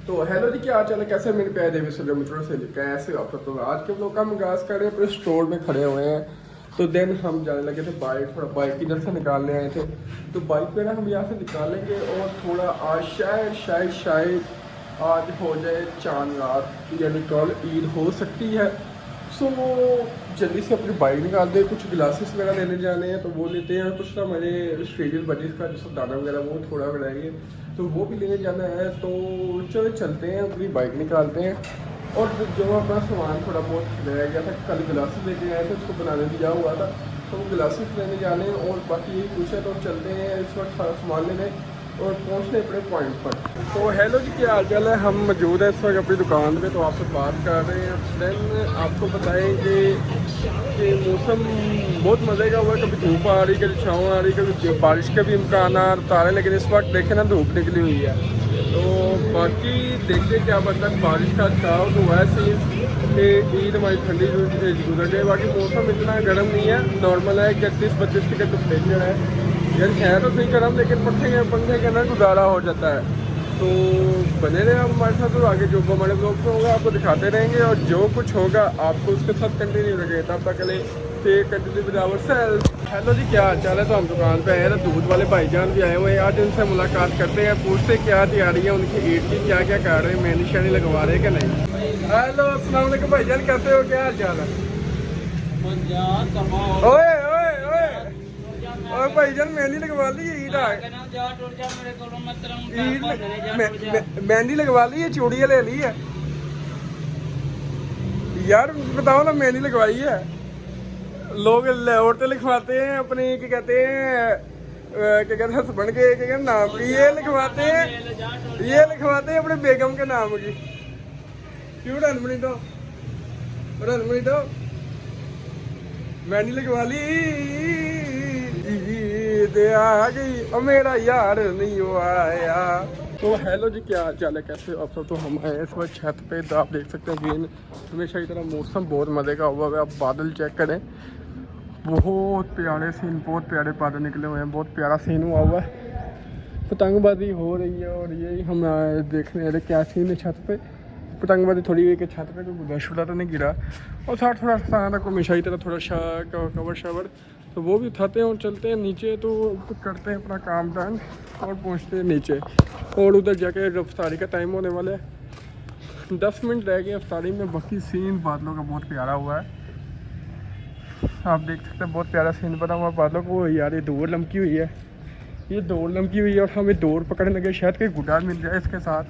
तो हेलो जी, क्या हाल चाल है, कैसे मेरे प्यारे देवी सूर्य मित्रों से कैसे आप सब। तो आज के लोग हम आगाज कर रहे हैं, अपने स्टोर में खड़े हुए हैं। तो देन हम जाने लगे थे बाइक, थोड़ा बाइक इधर से निकालने आए थे। तो बाइक पे ना हम यहाँ से निकालेंगे और थोड़ा आज शायद आज हो जाए चांद रात, यानी कल ईद हो सकती है। सो जल्दी से अपनी बाइक निकालते हैं, कुछ ग्लासेस वगैरह लेने जाने हैं तो वो लेते हैं। कुछ ना मैंने स्टेडियम बजेस का जो दाना वगैरह वो थोड़ा बनाएंगे तो वो भी लेने जाना है। तो चलो चलते हैं, अपनी बाइक निकालते हैं। और जो अपना सामान थोड़ा बहुत रह गया था, कल ग्लासेस लेके आए थे, उसको बनाने दिया हुआ था, तो वो ग्लासेस लेने जाने हैं। और बाकी यही कुछ है, तो चलते हैं इस वक्त सारा सामान लेने और पहुँचने अपने पॉइंट पर। तो हेलो जी, क्या हाल चाल है। हम मौजूद हैं इस वक्त अपनी दुकान पे, तो आपसे बात कर रहे हैं। देन आपको बताएंगे कि मौसम बहुत मज़े का हुआ है, कभी धूप आ रही, कभी छाँव आ रही, कभी बारिश के भी इम्कान आ रहे, लेकिन इस वक्त देखें ना धूप निकली हुई है। तो बाकी देखते क्या बनता है। बारिश का चाव तो वैसे ही कि ईद हमारी ठंडी गुजर गई। बाकी मौसम इतना गर्म नहीं है, नॉर्मल है, 31-32 के टेम्परेचर है। यार है तो सही गर्म, लेकिन पंखे के अंदर गुजारा हो जाता है। तो बने रहे आप हमारे साथ, तो आगे जो हमारे ब्लॉग में होगा आपको दिखाते रहेंगे, और जो कुछ होगा आपको उसके साथ कंटिन्यू रखेगा। तब तक के लिए कंटिन्यू विद आवरसेल्फ। हेलो जी, क्या हाल चाल है। तो हम दुकान पे आए हैं, दूध वाले भाईजान भी आए हुए हैं। आज उनसे मुलाकात करते हैं, पूछते क्या तैयारी है उनकी ईद की, क्या क्या कर रहे हैं, मेहंदी शहनी लगवा रहे हैं कि नहीं। हेलो अस्सलाम वालेकुम भाईजान, कैसे हो, क्या हाल चाल है। ओए ओए ओए और भाईजान मेहंदी लगवा ली है, ईद मेहंदी लगवा ली है, चूड़ियाँ ले ली है। यार बताओ ना, मेहंदी लगवाई है। लोग औरतें लिखवाते हैं अपने, क्या कहते हैं हस्बैंड के क्या कहते नाम, ये लिखवाते हैं अपने बेगम के नाम की। क्यों रनमनी तो मेहंदी लगवा ली आ गई और मेरा यार नहीं हुआ आया। तो हेलो जी, क्या हाल चाल है, कैसे आप सब। तो हम आए इस वक्त छत पे, तो आप देख सकते हैं ग्रीन हमेशा की तरह मौसम बहुत मज़े का हुआ है। आप बादल चेक करें, बहुत प्यारे सीन, बहुत प्यारे बादल निकले हुए हैं, बहुत प्यारा सीन हुआ है। पतंगबाजी हो रही है और यही हम देख रहे हैं क्या सीन है छत पे। पतंगबाजी थोड़ी हुई कि छत पे कोई गुदा तो नहीं गिरा, और साथ थोड़ा सा को हमेशा की तरह थोड़ा कवर शवर, तो वो भी उठाते हैं और चलते हैं नीचे। तो करते हैं अपना काम डन और पहुंचते हैं नीचे। और उधर जाके रफ्तारी का टाइम होने वाला है, 10 मिनट रह गए अफ्तारी में। बाकी सीन बादलों का बहुत प्यारा हुआ है, आप देख सकते हैं, बहुत प्यारा सीन बना हुआ बादलों को। यार ये दौड़ लमकी हुई है, और हमें दौड़ पकड़ने लगे, शायद कहीं गुड्डा मिल जाए इसके साथ।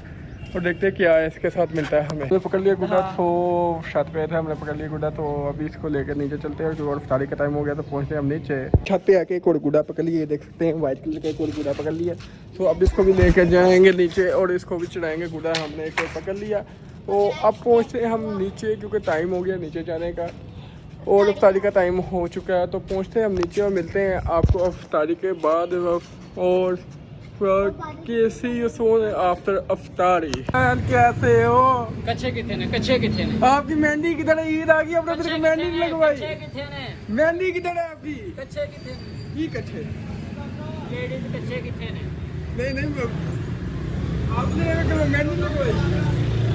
और देखते हैं क्या है इसके साथ मिलता है हमें। हमने पकड़ लिया गुड्डा, तो छत पे थे, हमने पकड़ लिया गुड्डा। तो अभी इसको लेकर नीचे चलते हैं, और इफ्तारी का टाइम हो गया तो पहुँचते हैं हम नीचे। छत पे आके एक और गुड्डा पकड़ लिए, देख सकते हैं वाइट कलर का एक और गुड्डा पकड़ लिया। तो अब इसको भी लेकर जाएंगे नीचे और इसको भी चढ़ाएंगे। गुड्डा हमने एक और पकड़ लिया। तो अब पहुँचते हैं हम नीचे, क्योंकि टाइम हो गया नीचे जाने का और इफ्तारी का टाइम हो चुका है। तो पहुँचते हैं हम नीचे और मिलते हैं आपको इफ्तारी के बाद। और आफ्टर अफ्तारी। कैसे हो, कच्चे किथे ने आपकी मेहंदी किधर है, ईद आ गई, अपने तेरे को मेहंदी नहीं लगवाई। मेहंदी किधर है आपकी, कच्चे किथे की कच्चे लेडीज कच्चे किथे ने नहीं आपने मेहंदी लगवाई।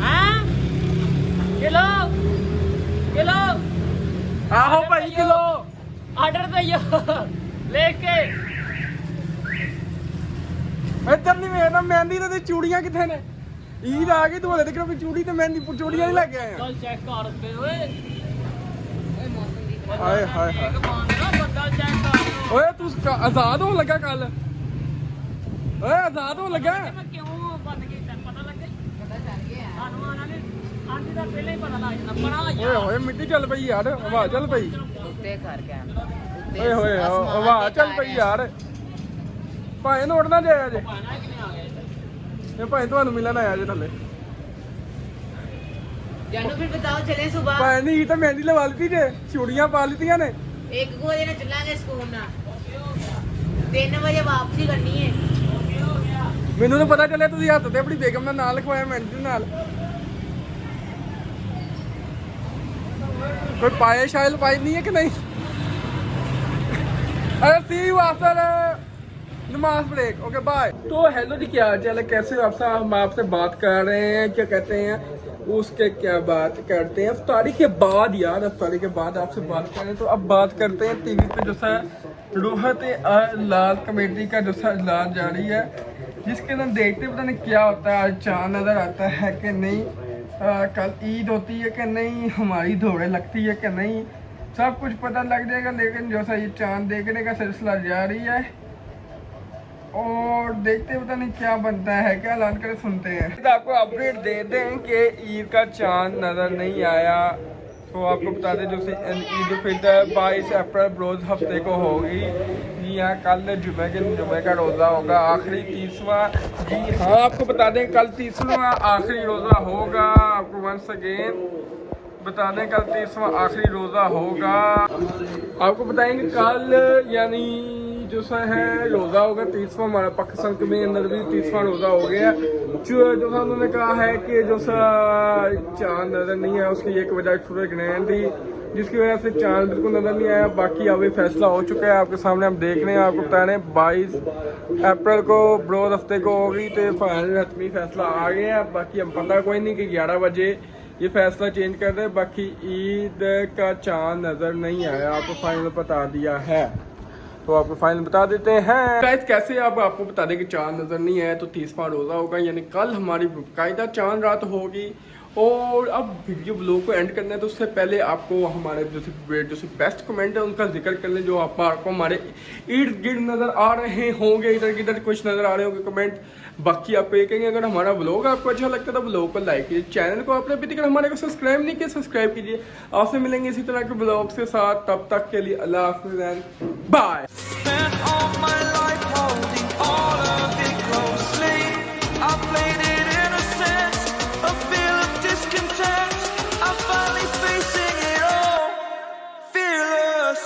हां किलो आहो भाई, किलो ऑर्डर दइयो लेके। इधर नहीं मेरा मेहंदी ते चूड़ियां किथे ने, ईद आ गई, तू हले तक अपनी चूड़ी ते मेहंदी चूड़ियां नहीं लेके आया। चल चेक कर पे ओए मौसम की हाय हाय हाय, बंदा चेक कर। ओए तू आजाद हो लगा कल, ओए आजाद हो लगा। मैं क्यों बंद कीता पता लग गया ਸਾਨੂੰ ਆਣਾ ਨੇ ਆਂਟੀ ਦਾ ਪਹਿਲਾਂ ਹੀ ਪਤਾ ਲੱਗ ਜਾਂਦਾ ਬੜਾ ओए होए मिट्टी चल पई यार, हवा चल पई, ਉੱਤੇ ਕਰ ਕੇ ओए होए हवा चल पई यार। ਭਾਵੇਂ ਨੂੰ ਉੜਨਾ ਜਾਇਆ ਜੇ, ਪਾਣਾ ਕਿ ਨਹੀਂ ਆ ਗਿਆ ਇਹ ਭਾਵੇਂ ਤੁਹਾਨੂੰ ਮਿਲਣ ਆਇਆ ਜੇ ਥੱਲੇ। जानू फिर बताओ चले सुबह ਭਾਵੇਂ ਨਹੀਂ ਤਾਂ ਮਹਿੰਦੀ ਲਵਾ ਲਤੀ ਜੇ, ਚੂੜੀਆਂ ਪਾ ਲਿੱਤੀਆਂ ਨੇ। 1 बजे ना चलांगे स्कूल ना 3 बजे वापसी करनी है। ਮੈਨੂੰ ਤਾਂ ਪਤਾ ਚੱਲਿਆ ਤੁਸੀਂ ਹੱਥ ਤੇ ਆਪਣੀ ਬੇਗਮ ਦਾ ਨਾਂ ਲਿਖਵਾਇਆ ਮਹਿੰਦੀ ਨਾਲ। ਕੋਈ ਪਾਏ ਸ਼ਾਇਲ ਪਾਈ ਨਹੀਂ ਹੈ ਕਿ ਨਹੀਂ। ਅਰੇ ਸੀ ਵਾਸਰ नमाज ब्रेक, ओके बाय। तो हेलो जी, क्या हाल है, कैसे हो आप सब? हम आपसे बात कर रहे हैं, क्या कहते हैं उसके, क्या बात करते हैं इफ्तारी के बाद यार, इफ्तारी के बाद आपसे बात कर रहे हैं। तो अब बात करते हैं टीवी पे जो सा रूहत लाल कमेटी का जो सा इजलास जारी है, जिसके अंदर देखते पता नहीं क्या होता है। आज चाँद नज़र आता है कि नहीं, कल ईद होती है कि नहीं, हमारी दौड़े लगती है कि नहीं, सब कुछ पता लग जाएगा। लेकिन जो सा ये चाँद देखने का सिलसिला जारी है और देखते पता नहीं क्या बनता है, क्या ऐलान करे सुनते हैं। तो आपको अपडेट दे दें कि ईद का चांद नज़र नहीं आया। तो आपको बता दें जो ईद उल फितर 22 अप्रैल रोज़ हफ्ते को होगी। जी हाँ, कल जुमे का रोज़ा होगा, आखिरी 30वां। जी हाँ, आपको बता दें कल 30वां आखिरी रोज़ा होगा। आपको वंस अगेन बता दें कल 30वां आखिरी रोज़ा होगा। आपको बताएंगे कल यानी जो सा है रोज़ा होगा 30वां। हमारा पाकिस्तान के अंदर भी 30वां रोज़ा हो गया। जो सा उन्होंने कहा है कि जो सा चाँद नज़र नहीं है, उसकी एक वजह सूरज ग्रहण थी, जिसकी वजह से चाँद बिल्कुल नज़र नहीं आया। बाकी अभी फैसला हो चुका है, आपके सामने हम देख रहे हैं। आपको बता रहे हैं 22 अप्रैल को बरोज़ हफ्ते को होगी, तो फाइनल हतमी फैसला आ गया। बाकी हम पता कोई नहीं कि 11 बजे ये फैसला चेंज कर रहे हैं। बाकी ईद का चाँद नज़र नहीं आया, आपको फाइनल बता दिया है। तो आपको फाइनल बता देते हैं गाइस कैसे। अब आपको बता दें कि चाँद नज़र नहीं आया तो 30वां रोज़ा होगा, यानी कल हमारी बाकायदा चाँद रात होगी। और अब वीडियो ब्लॉग को एंड करना है, तो उससे पहले आपको हमारे जो बेस्ट कमेंट है उनका जिक्र कर लें, जो आपको हमारे इर्द गिर्द नज़र आ रहे होंगे, इधर किधर कुछ नज़र आ रहे होंगे कमेंट। बाकी आप ये कहेंगे अगर हमारा ब्लॉग आपको अच्छा लगता है तो ब्लॉग को लाइक कीजिए, चैनल को आपने अभी तक हमारे को सब्सक्राइब नहीं किया सब्सक्राइब कीजिए। आपसे मिलेंगे इसी तरह के ब्लॉग्स के साथ, तब तक के लिए अल्लाह हाफ़िज़ एंड बाय। Fearless.